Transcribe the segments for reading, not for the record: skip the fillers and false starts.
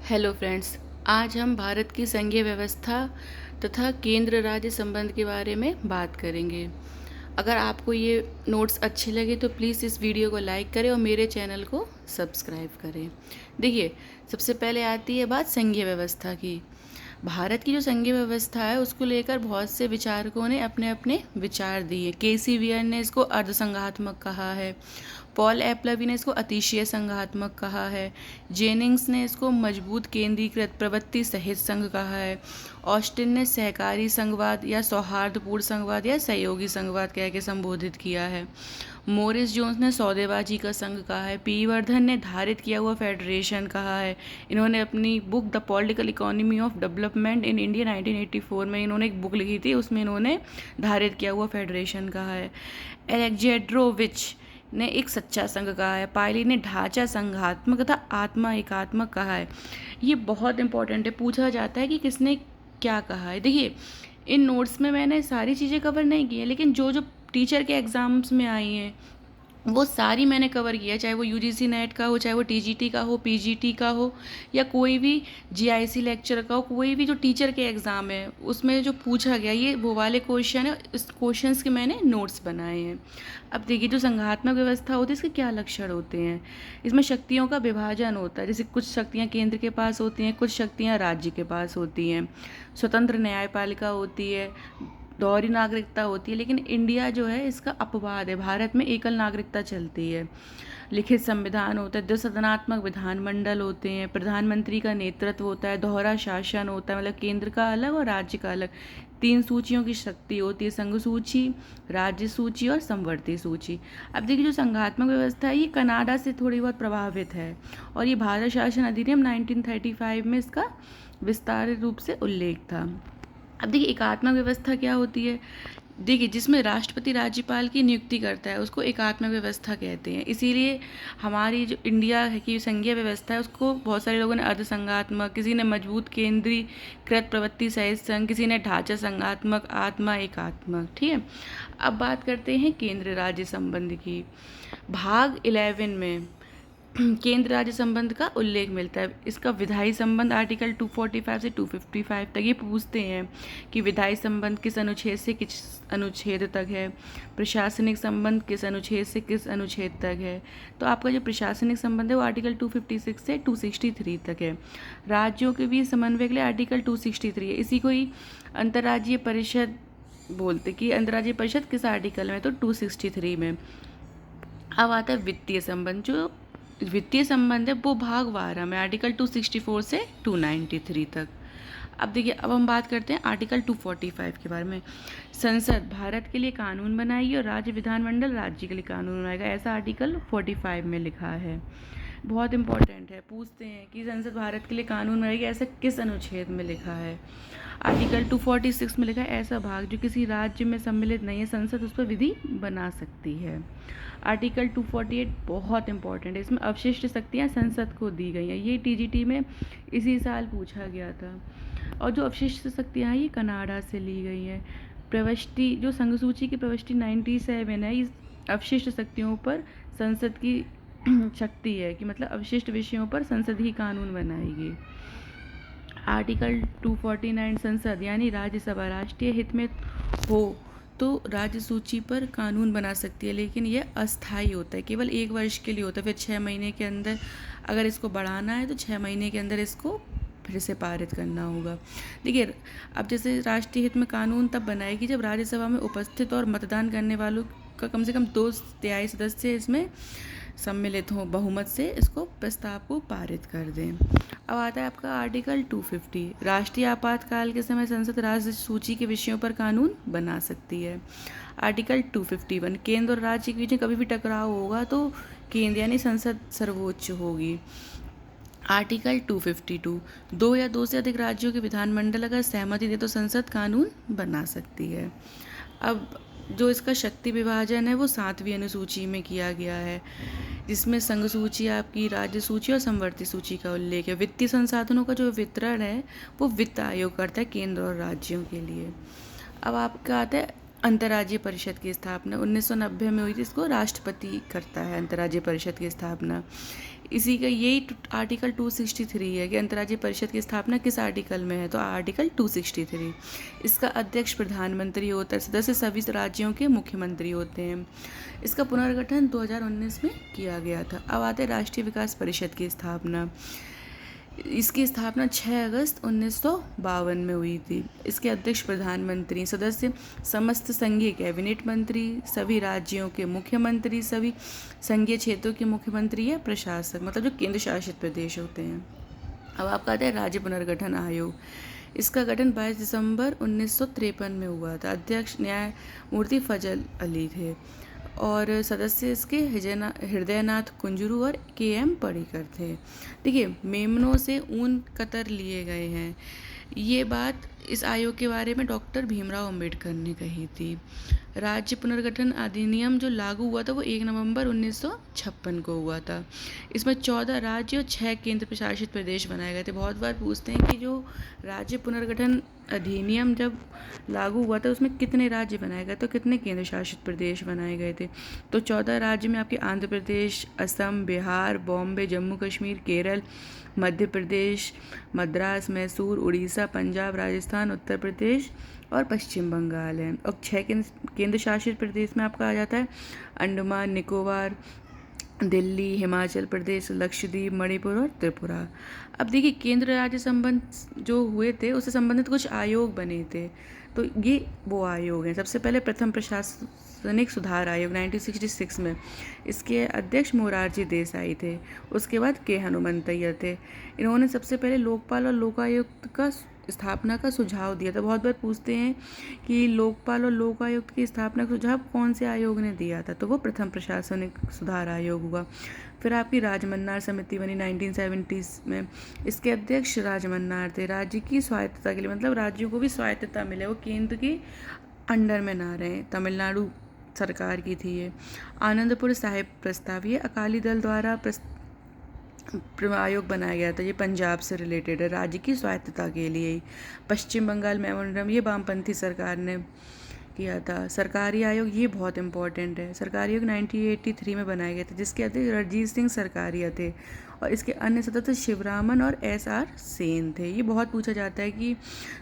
Hello friends. आज हम भारत की संघीय व्यवस्था तथा केंद्र राज्य संबंध के बारे में बात करेंगे। अगर आपको ये नोट्स अच्छे लगे तो प्लीज़ इस वीडियो को लाइक करें और मेरे चैनल को सब्सक्राइब करें। देखिए, सबसे पहले आती है बात संघीय व्यवस्था की। भारत की जो संघीय व्यवस्था है उसको लेकर बहुत से विचारकों ने अपने अपने विचार दिए। केसी वियर ने इसको अर्धसंघात्मक कहा है, पॉल एपलवी ने इसको अतिशय संघात्मक कहा है, जेनिंग्स ने इसको मजबूत केंद्रीकृत प्रवृत्ति सहित संघ कहा है, ऑस्टिन ने सहकारी संघवाद या सौहार्दपूर्ण संघवाद या सहयोगी संघवाद कह के संबोधित किया है, मोरिस जोन्स ने सौदेबाजी का संघ कहा है, पी वर्धन ने धारित किया हुआ फेडरेशन कहा है। इन्होंने अपनी book the political economy of development in India 1984 में इन्होंने एक बुक लिखी थी, उसमें इन्होंने धारित किया हुआ फेडरेशन कहा है। एलेक्जेंड्रोविच ने एक सच्चा संघ कहा है, पायली ने ढांचा संघात्मक तथा आत्मा एकात्मक कहा है। ये बहुत इंपॉर्टेंट है, पूछा जाता है कि किसने क्या कहा है। देखिए, इन नोट्स में मैंने सारी चीज़ें कवर नहीं की है, लेकिन जो जो टीचर के एग्ज़ाम्स में आई हैं वो सारी मैंने कवर किया, चाहे वो यूजीसी नेट का हो, चाहे वो टीजीटी का हो, पीजीटी का हो, या कोई भी जीआईसी लेक्चर का हो, कोई भी जो टीचर के एग्ज़ाम है उसमें जो पूछा गया ये वो वाले क्वेश्चन है। इस क्वेश्चंस के मैंने नोट्स बनाए हैं। अब देखिए, जो संघात्मक व्यवस्था होती है इसके क्या लक्षण होते हैं। इसमें शक्तियों का विभाजन होता है, जैसे कुछ शक्तियाँ केंद्र के पास होती हैं, कुछ शक्तियाँ राज्य के पास होती हैं, स्वतंत्र न्यायपालिका होती है, दोहरी नागरिकता होती है। लेकिन इंडिया जो है इसका अपवाद है, भारत में एकल नागरिकता चलती है। लिखित संविधान होता है, द्विसदनात्मक विधानमंडल होते हैं, प्रधानमंत्री का नेतृत्व होता है, दोहरा शासन होता है, मतलब केंद्र का अलग और राज्य का अलग। 3 सूचियों की शक्ति होती है, संघ सूची, राज्य सूची और समवर्ती सूची। अब देखिए, जो संघात्मक व्यवस्था है ये कनाडा से थोड़ी बहुत प्रभावित है, और ये भारत शासन अधिनियम 1935 में इसका विस्तारित रूप से उल्लेख था। अब देखिए, एकात्मक व्यवस्था क्या होती है। देखिए, जिसमें राष्ट्रपति राज्यपाल की नियुक्ति करता है उसको एकात्मक व्यवस्था कहते हैं। इसीलिए हमारी जो इंडिया की संघीय व्यवस्था है उसको बहुत सारे लोगों ने अर्धसंघात्मक, किसी ने मजबूत केंद्रीकृत प्रवृत्ति सहित संघ, किसी ने ढांचा संघात्मक, आत्मा एकात्मक। ठीक है, अब बात करते हैं केंद्र राज्य संबंध की। भाग 11 में केंद्र राज्य संबंध का उल्लेख मिलता है। इसका विधायी संबंध आर्टिकल 245 से 255 तक। ये पूछते हैं कि विधायी संबंध किस अनुच्छेद से किस अनुच्छेद तक है, प्रशासनिक संबंध किस अनुच्छेद से किस अनुच्छेद तक है। तो आपका जो प्रशासनिक संबंध है वो आर्टिकल 256 से 263 तक है। राज्यों के बीच समन्वय के लिए आर्टिकल 263 है। इसी को ही अंतर्राज्यीय परिषद बोलते कि अंतर्राज्यीय परिषद किस आर्टिकल में, तो 263 में। अब आता है वित्तीय संबंध। जो वित्तीय संबंध है वो भाग 12 में, आर्टिकल 264 से 293 तक। अब देखिए, अब हम बात करते हैं आर्टिकल 245 के बारे में। संसद भारत के लिए कानून बनाएगी और राज्य विधानमंडल राज्य के लिए कानून बनाएगा, ऐसा आर्टिकल 45 में लिखा है। बहुत इंपॉर्टेंट है, पूछते हैं कि संसद भारत के लिए कानून बनाएगी, ऐसा किस अनुच्छेद में लिखा है। आर्टिकल 246 में लिखा है, ऐसा भाग जो किसी राज्य में सम्मिलित नहीं है संसद उस पर विधि बना सकती है। आर्टिकल 248 बहुत इंपॉर्टेंट है, इसमें अवशिष्ट शक्तियाँ संसद को दी गई हैं। ये टीजीटी में इसी साल पूछा गया था। और जो अवशिष्ट शक्तियाँ हैं ये कनाडा से ली गई हैं। प्रविष्टि, जो संघ सूची की प्रविष्टि 97 है, इस अवशिष्ट शक्तियों पर संसद की शक्ति है कि मतलब अवशिष्ट विषयों पर संसद ही कानून बनाएगी। आर्टिकल 249 संसद यानी राज्यसभा राष्ट्रीय हित में हो तो राज्य सूची पर कानून बना सकती है, लेकिन यह अस्थायी होता है, केवल 1 वर्ष के लिए होता है। फिर 6 महीने के अंदर अगर इसको बढ़ाना है तो 6 महीने के अंदर इसको फिर से पारित करना होगा। देखिए, अब जैसे राष्ट्रीय हित में कानून तब बनाएगी जब राज्यसभा में उपस्थित और मतदान करने वालों का कम से कम 2/3 सदस्य इसमें सम्मिलित हों, बहुमत से इसको प्रस्ताव को पारित कर दें। अब आता है आपका आर्टिकल 250। राष्ट्रीय आपातकाल के समय संसद राज्य सूची के विषयों पर कानून बना सकती है। आर्टिकल 251 केंद्र और राज्य के बीच में कभी भी टकराव होगा तो केंद्र यानी संसद सर्वोच्च होगी। आर्टिकल 252 2 या 2 से अधिक राज्यों के विधानमंडल अगर सहमति दे तो संसद कानून बना सकती है। अब जो इसका शक्ति विभाजन है वो 7वीं अनुसूची में किया गया है, जिसमें संघ सूची, आपकी राज्य सूची और समवर्ती सूची का उल्लेख है। वित्तीय संसाधनों का जो वितरण है वो वित्त आयोग करता है केंद्र और राज्यों के लिए। अब आपका आता है अंतर्राज्यीय परिषद की स्थापना 1990 में हुई थी, इसको राष्ट्रपति करता है अंतर्राज्यीय परिषद की स्थापना। इसी का यही आर्टिकल 263 है कि अंतर्राज्यीय परिषद की स्थापना किस आर्टिकल में है, तो आर्टिकल 263। इसका अध्यक्ष प्रधानमंत्री होता है, सदस्य सभी राज्यों के मुख्यमंत्री होते हैं। इसका पुनर्गठन 2019 में किया गया था। अब आते हैं राष्ट्रीय विकास परिषद की स्थापना। इसकी स्थापना 6 अगस्त 1952 में हुई थी। इसके अध्यक्ष प्रधानमंत्री, सदस्य समस्त संघीय कैबिनेट मंत्री, सभी राज्यों के मुख्यमंत्री, सभी संघीय क्षेत्रों के मुख्यमंत्री या प्रशासक, मतलब जो केंद्र शासित प्रदेश होते हैं। अब आपका आता है राज्य पुनर्गठन आयोग। इसका गठन 22 दिसंबर 1953 में हुआ था। अध्यक्ष न्यायमूर्ति फजल अली थे और सदस्य इसके हृदयनाथ कुंजरू और के.एम. पर्रिकर थे। देखिए, मेमनों से ऊन कतर लिए गए हैं। ये बात इस आयोग के बारे में डॉक्टर भीमराव अंबेडकर ने कही थी। राज्य पुनर्गठन अधिनियम जो लागू हुआ था वो 1 नवंबर 1956 को हुआ था। इसमें 14 राज्य और 6 केंद्र प्रशासित प्रदेश बनाए गए थे। बहुत बार पूछते हैं कि जो राज्य पुनर्गठन अधिनियम जब लागू हुआ था उसमें कितने राज्य बनाए गए, तो कितने केंद्र शासित प्रदेश बनाए गए थे। तो 14 राज्य में आपके आंध्र प्रदेश, असम, बिहार, बॉम्बे, जम्मू कश्मीर, केरल, मध्य प्रदेश, मद्रास, मैसूर, उड़ीसा, पंजाब, राजस्थान, उत्तर प्रदेश और पश्चिम बंगाल है। और 6 केंद्र शासित प्रदेश में आपका आ जाता है अंडमान निकोबार, दिल्ली, हिमाचल प्रदेश, लक्षद्वीप, मणिपुर और त्रिपुरा। अब देखिए, केंद्र राज्य संबंध जो हुए थे उससे संबंधित कुछ आयोग बने थे, तो ये वो आयोग हैं। सबसे पहले प्रथम प्रशासनिक सुधार आयोग 1966 में, इसके अध्यक्ष मोरारजी देसाई थे। उसके बाद के हनुमंतैया थे। इन्होंने सबसे पहले लोकपाल और लोकायुक्त का स्थापना का सुझाव दिया था। बहुत बार पूछते हैं कि लोकपाल और लोकायुक्त की स्थापना का सुझाव कौन से आयोग ने दिया था, तो वो प्रथम प्रशासनिक सुधार आयोग हुआ। फिर आपकी राजमन्नार समिति बनी 1970 में। इसके अध्यक्ष राजमन्नार थे। राज्य की स्वायत्तता के लिए, मतलब राज्यों को भी स्वायत्तता मिले, वो केंद्र के अंडर में ना रहे। तमिलनाडु सरकार की थी ये। आनंदपुर साहिब प्रस्ताव, ये अकाली दल द्वारा आयोग बनाया गया था। ये पंजाब से रिलेटेड है, राज्य की स्वायत्तता के लिए ही। पश्चिम बंगाल मेमोरेंडम, ये वामपंथी सरकार ने किया था। सरकारी आयोग, ये बहुत इंपॉर्टेंट है। सरकारी आयोग 1983 में बनाया गया था, जिसके अध्यक्ष रणजीत सिंह सरकारिया थे और इसके अन्य सदस्य शिवरामन और एस.आर. सेन थे। ये बहुत पूछा जाता है कि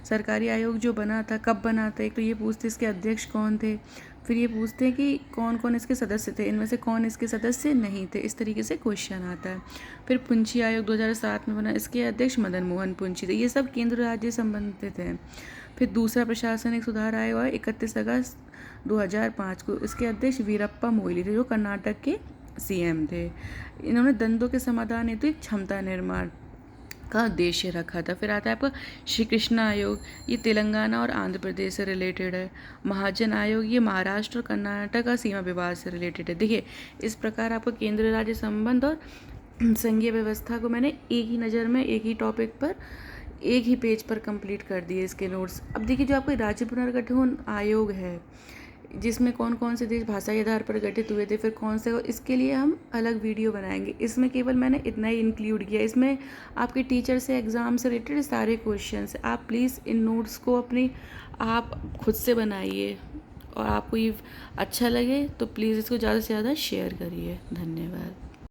सरकारी आयोग जो बना था कब बना था। एक तो ये पूछते इसके अध्यक्ष कौन थे, फिर ये पूछते हैं कि कौन कौन इसके सदस्य थे, इनमें से कौन इसके सदस्य नहीं थे। इस तरीके से क्वेश्चन आता है। फिर पुंछी आयोग 2007 में बना, इसके अध्यक्ष मदन मोहन पुंछी थे। ये सब केंद्र राज्य संबंधित हैं। फिर दूसरा प्रशासनिक सुधार आयोग है 31 अगस्त 2005 को। इसके अध्यक्ष वीरप्पा मोइली थे, जो कर्नाटक के सीएम थे। इन्होंने दंडों के समाधान हेतु एक क्षमता निर्माण का उद्देश्य रखा था। फिर आता है आपका श्री कृष्ण आयोग, ये तेलंगाना और आंध्र प्रदेश से रिलेटेड है। महाजन आयोग, ये महाराष्ट्र और कर्नाटक का सीमा विवाद से रिलेटेड है। देखिए, इस प्रकार आपका केंद्र राज्य संबंध और संघीय व्यवस्था को मैंने एक ही नज़र में, एक ही टॉपिक पर, एक ही पेज पर कंप्लीट कर दिए इसके नोट्स। अब देखिए, जो आपका राज्य पुनर्गठन आयोग है, जिसमें कौन कौन से देश भाषा के आधार पर गठित हुए थे, फिर कौन से, इसके लिए हम अलग वीडियो बनाएंगे। इसमें केवल मैंने इतना ही इंक्लूड किया। इसमें आपके टीचर से, एग्ज़ाम से रिलेटेड सारे क्वेश्चंस। आप प्लीज़ इन नोट्स को अपनी आप खुद से बनाइए और आपको ये अच्छा लगे तो प्लीज़ इसको ज़्यादा से ज़्यादा शेयर करिए। धन्यवाद।